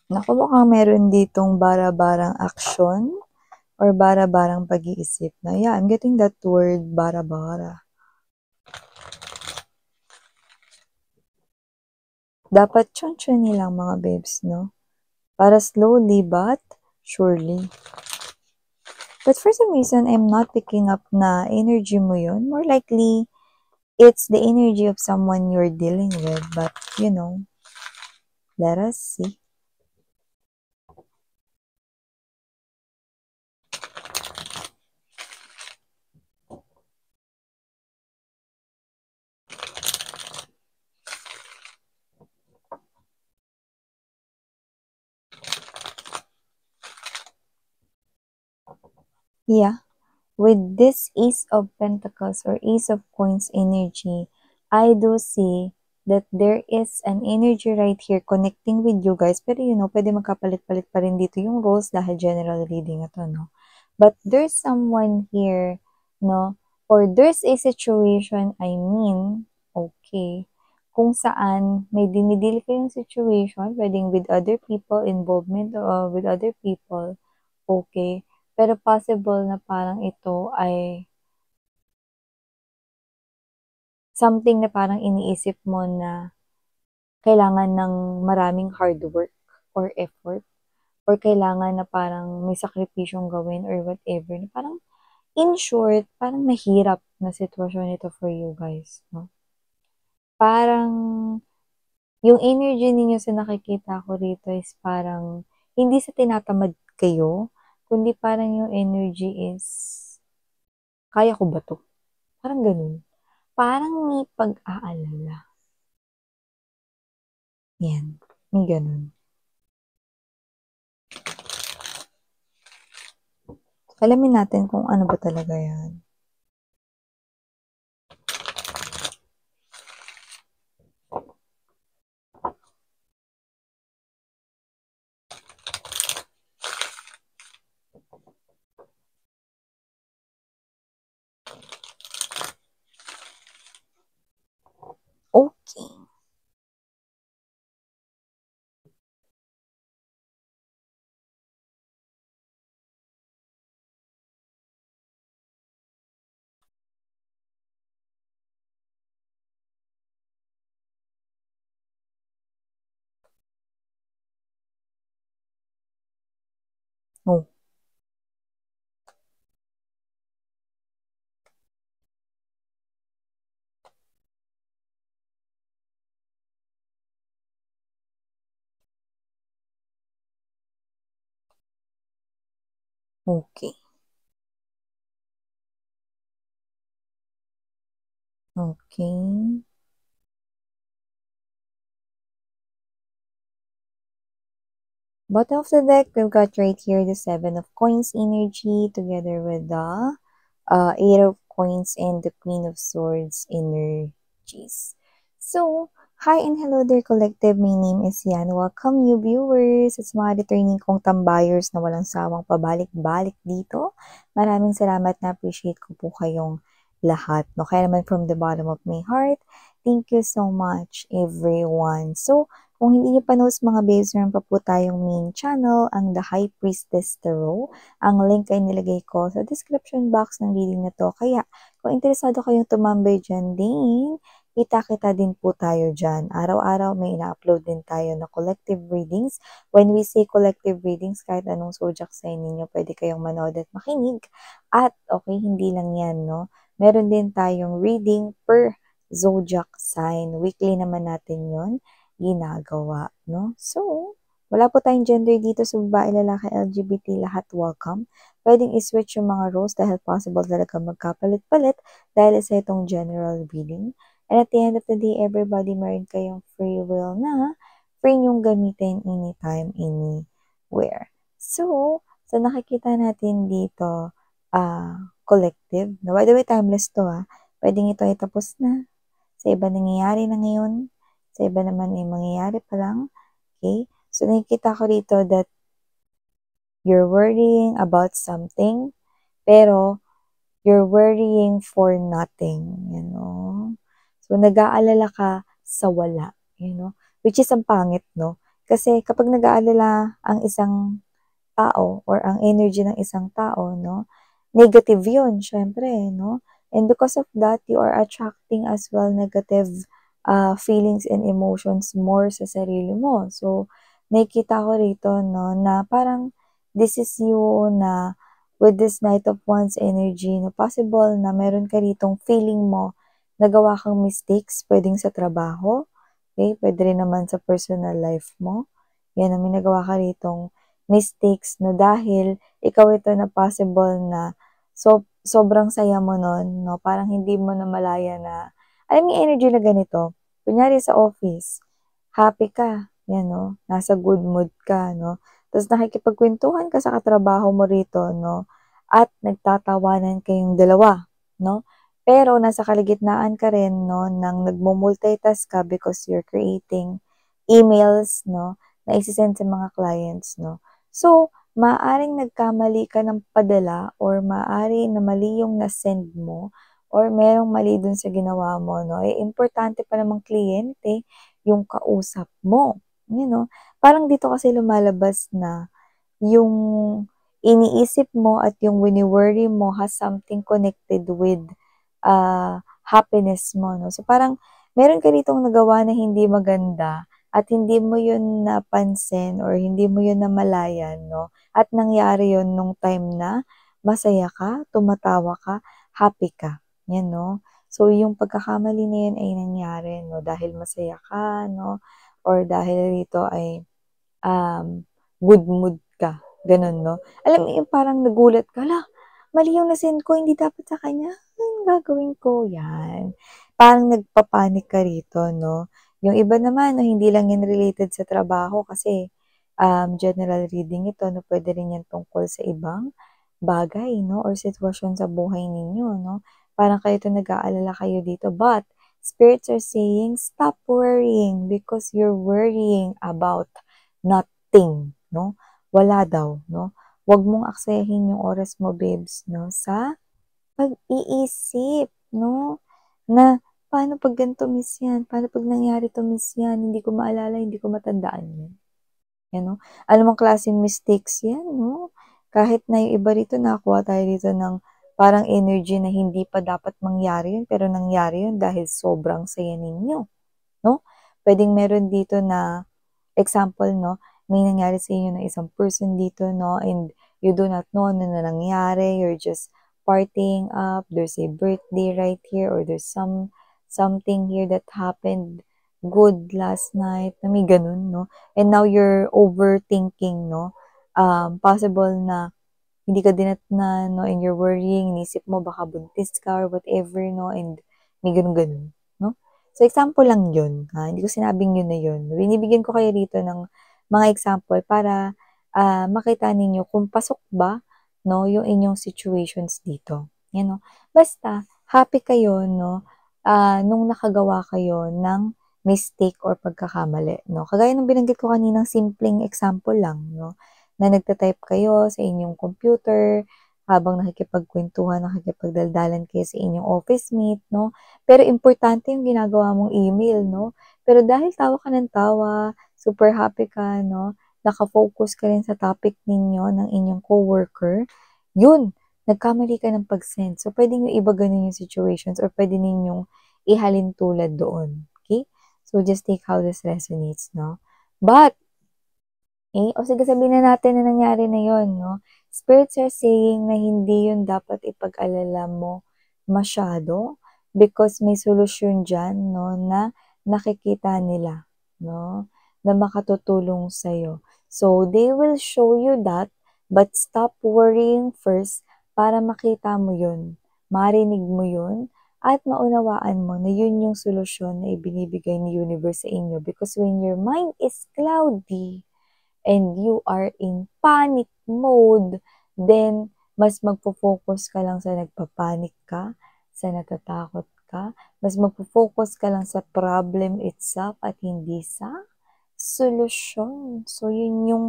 Naku, mukhang meron ditong bara-barang aksyon or bara-barang pag-iisip na. Yeah, I'm getting that word, bara-bara. Dapat tyon-tyon nilang mga babes, no? Para slowly but surely. But for some reason, I'm not picking up na energy mo yun. More likely, it's the energy of someone you're dealing with. But, let us see. Yeah. With this Ace of Pentacles or Ace of Coins energy, I do see that there is an energy right here connecting with you guys. Pero pwede magkapalit-palit pa rin dito yung roles dahil general reading ito, no? But there's someone here, no? Or there's a situation, okay, kung saan may dinidil kayong situation, pwedeng with other people, involvement with other people, okay. Pero possible na parang ito ay something na parang iniisip mo na kailangan ng maraming hard work or effort or kailangan na parang may sakripisyong gawin or whatever. Na parang, in short, parang mahirap na sitwasyon ito for you guys, no? Parang, yung energy ninyo sa nakikita ko rito is parang, hindi sa tinatamad kayo, kundi parang yung energy is, kaya ko ba to? Parang ganun. Parang may pag-aalala. Yan. May ganun. Alamin natin kung ano ba talaga yan. Okay. Oh. Okay. Okay. Bottom of the deck, we've got right here the Seven of Coins energy together with the Eight of Coins and the Queen of Swords energies. So, hi and hello there collective. My name is Yan. Welcome new viewers at mga returning kong tambayers na walang sawang pabalik-balik dito. Maraming salamat, na appreciate ko po kayong lahat. No? Kaya naman from the bottom of my heart, thank you so much everyone. So, kung hindi nyo pa knows mga babes, meron pa po tayong main channel, ang The High Priestess Tarot. Ang link ay nilagay ko sa description box ng reading na to. Kaya, kung interesado kayong tumambay dyan din, kita-kita din po tayo dyan. Araw-araw may ina-upload din tayo na collective readings. When we say collective readings, kahit anong zodiac sign ninyo, pwede kayong manood at makinig. At, okay, hindi lang yan, no? Meron din tayong reading per zodiac sign. Weekly naman natin yon ginagawa, no? So, wala po tayong gender dito sa babae, lalaki, LGBT, lahat welcome. Pwedeng i-switch yung mga roles dahil possible talaga magkapalit-palit dahil sa itong general reading. And at the end of the day, everybody meron kayong free will na free nyong gamitin anytime, anywhere. So, sa nakikita natin dito, collective. No, by the way, timeless to Pwedeng ito ay tapos na. Sa iba nangyayari na ngayon. Sa iba naman ay mangyayari pa lang. Okay? So, nakikita ko rito that you're worrying about something, pero you're worrying for nothing, So, nag-aalala ka sa wala, Which is ang pangit, no? Kasi kapag nag-aalala ang isang tao or ang energy ng isang tao 'no, negative 'yun siyempre 'no. And because of that, you are attracting as well negative, feelings and emotions more sa sarili mo. So, nakikita ko rito 'no, na parang this is you na with this Knight of Wands energy na possible na meron ka ritong feeling mo na gawa kang mistakes, puwedeng sa trabaho, okey, puwede rin naman sa personal life mo. 'Yan na may nagawa ka ritong mistakes na dahil ikaw ito na possible na sobrang saya mo nun 'no, parang hindi mo namalaya na alam mo yung energy na ganito, kunyari sa office, happy ka, 'yan 'no, nasa good mood ka 'no, ta's nakikipagkuwentuhan ka sa katrabaho mo rito 'no, at nagtatawanan kayong dalawa 'no. Pero nasa kalagitnaan ka rin 'no ng nagmu-multitask ka because you're creating emails 'no, na ise-send sa mga clients 'no. So, maaaring nagkamali ka ng padala or maaari na mali yung na-send mo or merong mali dun sa ginawa mo 'no, eh, importante pa namang kliyente yung kausap mo, you know. Parang dito kasi lumalabas na yung iniisip mo at yung wini-worry mo has something connected with, happiness mo 'no. So, parang meron ka ditong nagawa na hindi maganda at hindi mo yun napansin or hindi mo yun namalayan 'no, at nangyari yun nung time na masaya ka, tumatawa ka, happy ka, 'yan 'no. So, yung pagkakamali na yun ay nangyari 'no, dahil masaya ka 'no, or dahil rito ay, good mood ka, gano'n 'no. Alam mo yung parang nagulat ka, "Hala, mali yung na-send ko, hindi dapat sa kanya, anong gagawin ko?" 'Yan. Parang nagpa-panic ka rito 'no. Yung iba naman 'no, hindi lang yan related sa trabaho kasi, general reading ito 'no, puwede rin yan tungkol sa ibang bagay 'no, or sitwasyon sa buhay ninyo 'no. Parang kayo 'to nag-aalala kayo dito, but spirits are saying, "Stop worrying because you're worrying about nothing," 'no. Wala daw 'no. Wag mong aksayahin yung oras mo babes 'no, sa pag-iisip 'no, na paano 'pag ganito miss yan, paano 'pag nangyari 'to miss yan, hindi ko maalala, hindi ko matandaan yan. Yan 'no, anumang klaseng mistakes yan 'no, kahit na yung iba rito nakakuha tayo dito ng parang energy na hindi pa dapat mangyari yun, pero nangyari yun dahil sobrang saya ninyo 'no. Puwedeng meron dito na example 'no, may nangyari sa inyo na isang person dito 'no, and you do not know ano na nangyari, you're just partying up, there's a birthday right here or there's something here that happened good last night na may gano'n 'no, and now you're overthinking 'no. Possible na hindi ka dinatnan 'no, and you're worrying, iniisip mo baka buntis ka or whatever 'no, and may gano'n-gano'n 'no. So, example lang 'yun, hindi ko sinabing 'yun na 'yun. Binibigyan ko kayo rito ng mga example para, makita ninyo kung pasok ba 'no, yung inyong situations dito, 'yan 'no. Basta happy kayo 'no, nung nakagawa kayo ng mistake or pagkakamali 'no. Kagaya ng binanggit ko kaninang simpleng example lang 'no, na nagta-type kayo sa inyong computer habang nakikipagkuwentuhan, nakikipagdaldalan kayo sa inyong office mate 'no. Pero importante yung ginagawa mong email 'no. Pero dahil tawa ka ng tawa, super happy ka 'no, naka-focus ka rin sa topic ninyo ng inyong coworker, yun, nagkamali ka ng pag-send. So, puwedeng yung iba gano'n yung situations or puwede ninyong ihalin tulad doon, okey? So, just take how this resonates 'no. But o sige sabihin na natin na nangyari na yun 'no. Spirits are saying na hindi yun dapat ipag-alala mo masyado because may solusyon diyan 'no, na nakikita nila 'no, na makatutulong sa'yo. So, they will show you that, but stop worrying first para makita mo yun, marinig mo yun, at maunawaan mo na yun yung solusyon na ibinibigay ni universe sa inyo because when your mind is cloudy and you are in panic mode, then mas magfo-focus ka lang sa nagpa-panic ka, sa natatakot ka, mas magfo-focus ka lang sa problem itself at hindi sa solusyon. So, yun yung,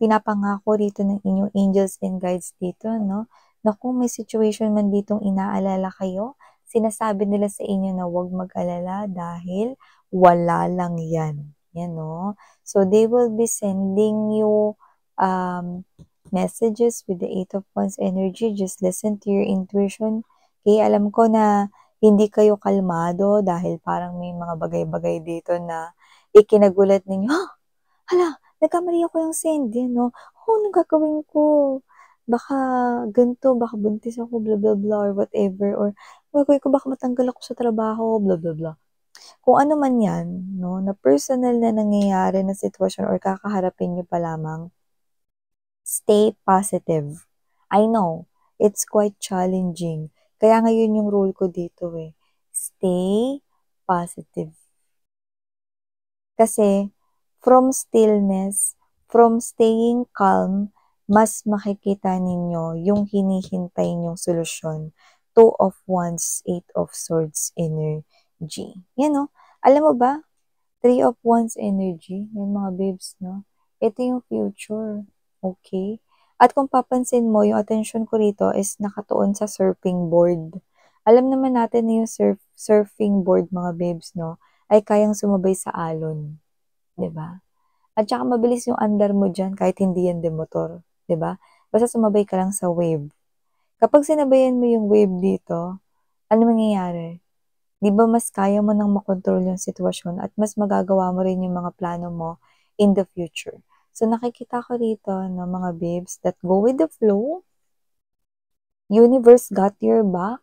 pinapangako dito ng inyong angels and guides dito 'no, na kung may situation man ditong inaalala kayo, sinasabi nila sa inyo na huwag mag-alala dahil wala lang yan. Yan, no? So, they will be sending you messages with the Eight of Wands energy. Just listen to your intuition. Okay, alam ko na hindi kayo kalmado dahil parang may mga bagay-bagay dito na ikinagulat ninyo, hala, nagkamali ako yung send, yan, no? Anong gagawin ko? Baka ganito, baka buntis ako, blah, blah, blah, or whatever, or gagawin ko, baka matanggal ako sa trabaho, blah, blah, blah. Kung ano man yan, no, na personal na nangyayari na sitwasyon or kakaharapin nyo pa lamang, stay positive. I know, it's quite challenging. Kaya ngayon yung rule ko dito stay positive. Kasi, from stillness, from staying calm, mas makikita ninyo yung hinihintay nyong solusyon. Two of Wands, Eight of Swords energy. Yan, no? Alam mo ba, Three of Wands energy, yan mga babes, no? Ito yung future. Okay? At kung papansin mo, yung attention ko rito is nakatuon sa surfing board. Alam naman natin na yung surfing board, mga babes, no, ay kayang sumabay sa alon. 'Di ba? At saka mabilis yung andar mo dyan kahit hindi yan demotor. 'Di ba? Basta sumabay ka lang sa wave. Kapag sinabayan mo yung wave dito, ano mangyayari? 'Di ba mas kaya mo nang makontrol yung sitwasyon at mas magagawa mo rin yung mga plano mo in the future. So nakikita ko rito no mga babes that go with the flow. Universe got your back.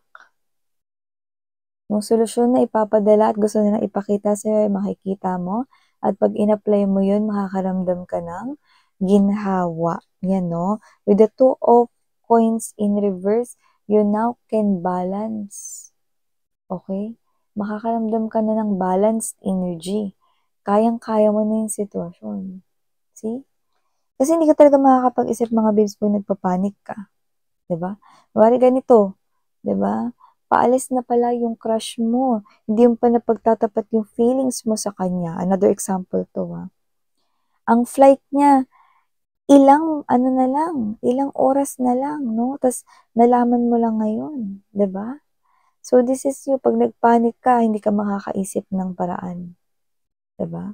Yung solusyon na ipapadala at gusto nilang ipakita sa'yo ay makikita mo. At pag in-apply mo yun, makakaramdam ka ng ginhawa. Yan, no? With the Two of Coins in reverse, you now can balance. Okay? Makakaramdam ka na ng balanced energy. Kayang-kaya mo na yung sitwasyon. See? Kasi hindi ka talaga makakapag-isip mga babes pag nagpapanik ka. 'Di ba? Kunwari ganito, 'di ba? Paalis na pala yung crush mo. Hindi mo pa napagtatapat yung feelings mo sa kanya. Another example to, Ang flight niya, ilang ano na lang, ilang oras na lang, no? Tas nalaman mo lang ngayon, 'di ba? So this is you, pag nagpanic ka, hindi ka makakaisip ng paraan, 'di ba?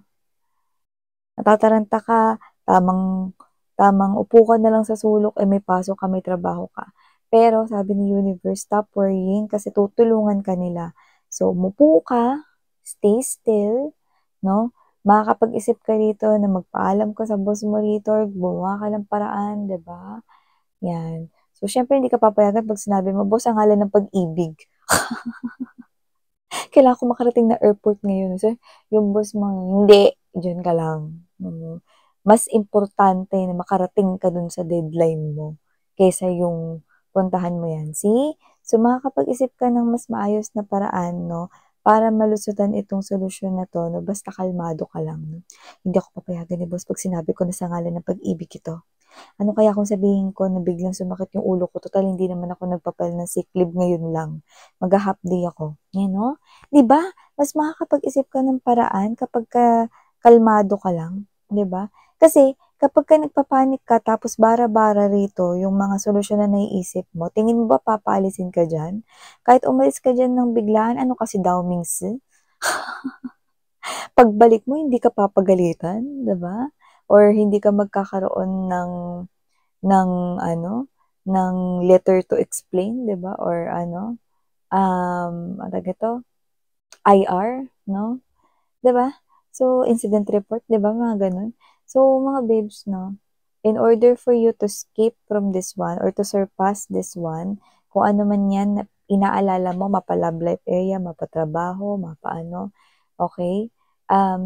Natataranta ka, tamang tamang upo ka na lang sa sulok, may pasok ka, may trabaho ka. Pero sabi ni universe, stop worrying kasi tutulungan ka nila. So, umupo ka, stay still, no? Makakapag-isip ka rito na magpaalam ka sa boss mo rito, gumawa ka ng paraan, 'di ba? Yan. So, syempre hindi ka papayagan pag sinabi mo, boss, ang ngalan ng pag-ibig. Kailangan ko makarating na airport ngayon. So, yung boss mo, hindi, diyan ka lang. Mas importante na makarating ka dun sa deadline mo kaysa yung puntahan mo yan. See? So, makakapag-isip ka ng mas maayos na paraan, no? Para malusutan itong solusyon na to, no? Basta kalmado ka lang, no? Hindi ako papayagan ni boss pag sinabi ko na sa ngalan ng pag-ibig ito. Ano kaya kung sabihin ko na biglang sumakit yung ulo ko, total hindi naman ako nagpapail ng sick leave ngayon lang. Mag-half day ako. Yan, no? 'Di ba? Mas makakapag-isip ka ng paraan kapag kalmado ka lang, 'di ba? Kasi kapag ka nagpapanik ka tapos bara-bara rito yung mga solusyon na naiisip mo, tingin mo ba papaalisin ka diyan? Kahit umalis ka diyan ng biglaan, ano kasi daw Mings? Pagbalik mo hindi ka papagalitan, 'di ba? Or hindi ka magkakaroon ng ano, ng letter to explain, 'di ba? Or ano, ano tawag ito, IR, no? 'Di ba? So, incident report, 'di ba, mga gano'n? So, mga babes, no, in order for you to escape from this one or to surpass this one, kung ano man 'yan na inaalala mo, mapa-love life area, mapa-trabaho, mapa-ano, okay?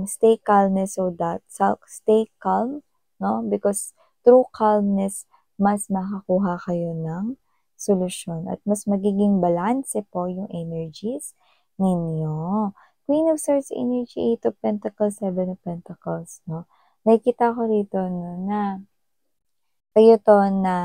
Stay calmness so that stay calm, no? Because through calmness, mas makakuha kayo ng solusyon at mas magiging balanse po yung energies ninyo. Queen of Swords energy, Eight of Pentacles, Seven of Pentacles, no? Nakikita ko rito, no, na kayo to na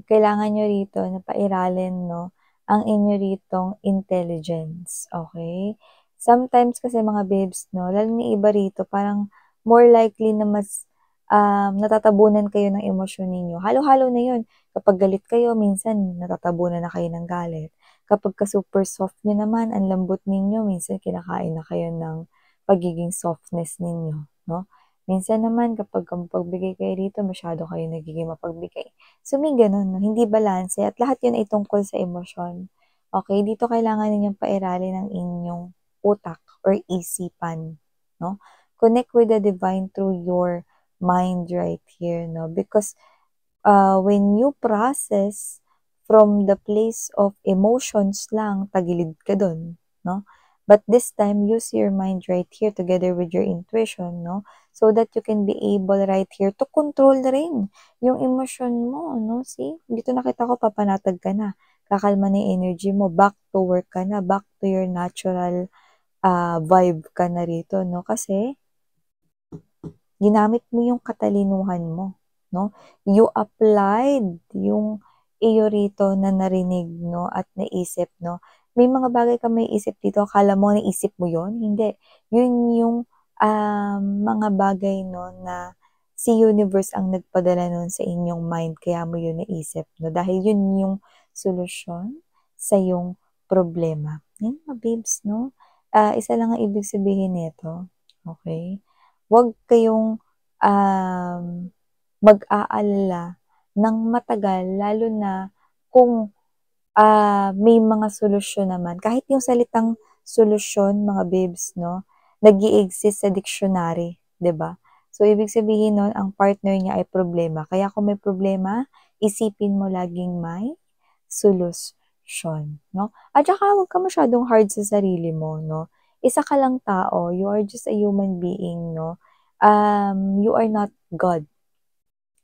kailangan nyo rito na pairalin, no, ang inyo ritong intelligence, okay? Sometimes kasi mga babes, no, lalo na iba rito, parang more likely na mas natatabunan kayo ng emosyon ninyo. Halo-halo na yun. Kapag galit kayo, minsan natatabunan na kayo ng galit. Kapag ka super soft nyo naman, ang lambot ninyo, minsan kinakain na kayo ng pagiging softness ninyo, no? Minsan naman kapag mapagbigay kayo rito, masyado kayo nagiging mapagbigay. So, may gano'n, no? Hindi balanse at lahat yun ay tungkol sa emosyon. Okay, dito kailangan ninyong pairalin ang inyong utak or isipan, no? Connect with the divine through your mind right here, no? Because when you process from the place of emotions lang, tagilid ka dun, no? But this time, use your mind right here together with your intuition, no? So that you can be able right here to control rin yung emosyon mo, no? See? Dito nakita ko, papanatag ka na. Kakalma na yung energy mo. Back to work ka na. Back to your natural vibe ka na rito, no? Kasi, ginamit mo yung katalinuhan mo, no? You applied yung iyo rito na narinig, no, at naisip, no? May mga bagay ka may isip dito, akala mo naisip mo yon. Hindi. Yun yung mga bagay, no, na si universe ang nagpadala nun sa inyong mind, kaya mo yun naisip, no? Dahil yun yung solusyon sa yung problema. Yan mga babes, no? Isa lang ang ibig sabihin nito, okay? Huwag kayong mag-aalala ng matagal lalo na kung, may mga solusyon naman. Kahit yung salitang solusyon mga babes 'no, nag-i-exist sa dictionary, 'di ba? So, ibig sabihin nun ang partner niya ay problema. Kaya kung may problema, isipin mo laging may solusyon 'no? At saka huwag ka masyadong hard sa sarili mo 'no. Isa ka lang tao, you are just a human being 'no. You are not God.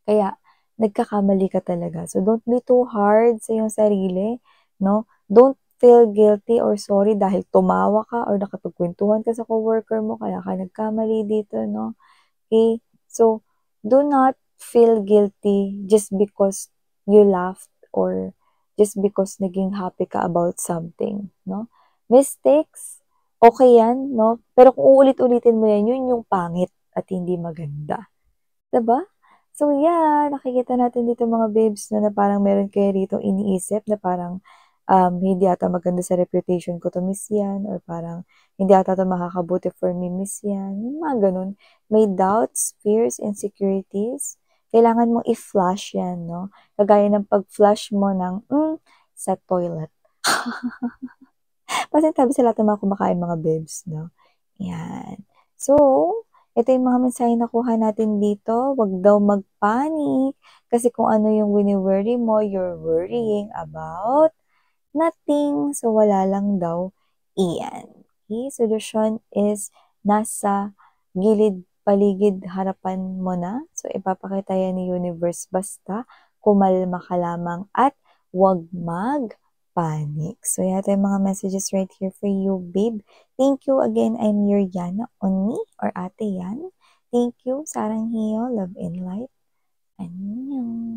Kaya nagkakamali ka talaga. So, don't be too hard sa iyong sarili, no? Don't feel guilty or sorry dahil tumawa ka or nakipagkwentuhan ka sa coworker mo kaya ka nagkamali dito, no? Okay? So, do not feel guilty just because you laughed or just because naging happy ka about something, no? Mistakes, okay yan, no? Pero kung uulit-ulitin mo yan, yun yung pangit at hindi maganda. 'Di ba? So, yeah, nakikita natin dito mga babes 'no, na parang meron kayo ritong iniisip na parang, hindi ata maganda sa reputation ko 'to, miss 'yan, or parang hindi ata 'to makakabuti for me, miss 'yan, yung mga gano'n. May doubts, fears, insecurities, kailangan mong i-flush 'yan 'no, kagaya ng pag-flush mo ng, sa toilet. Pasintabi sa lahat ng mga kumakain mga babes 'no, 'yan. So, ito yung mga mensahe nakuha natin dito, wag daw mag-panic kasi kung ano yung wini-worry mo, you're worrying about nothing. So, wala lang daw iyan. Okay, solusyon is nasa gilid, paligid, harapan mo na. So, ipapakita yan ni universe basta kumalma ka lamang at wag mag-panic. So, yata yung mga messages right here for you, babe. Thank you again. I'm your Yana Onni or Ate Yan. Thank you. Sarang Hiyo, love and light. Annyeong.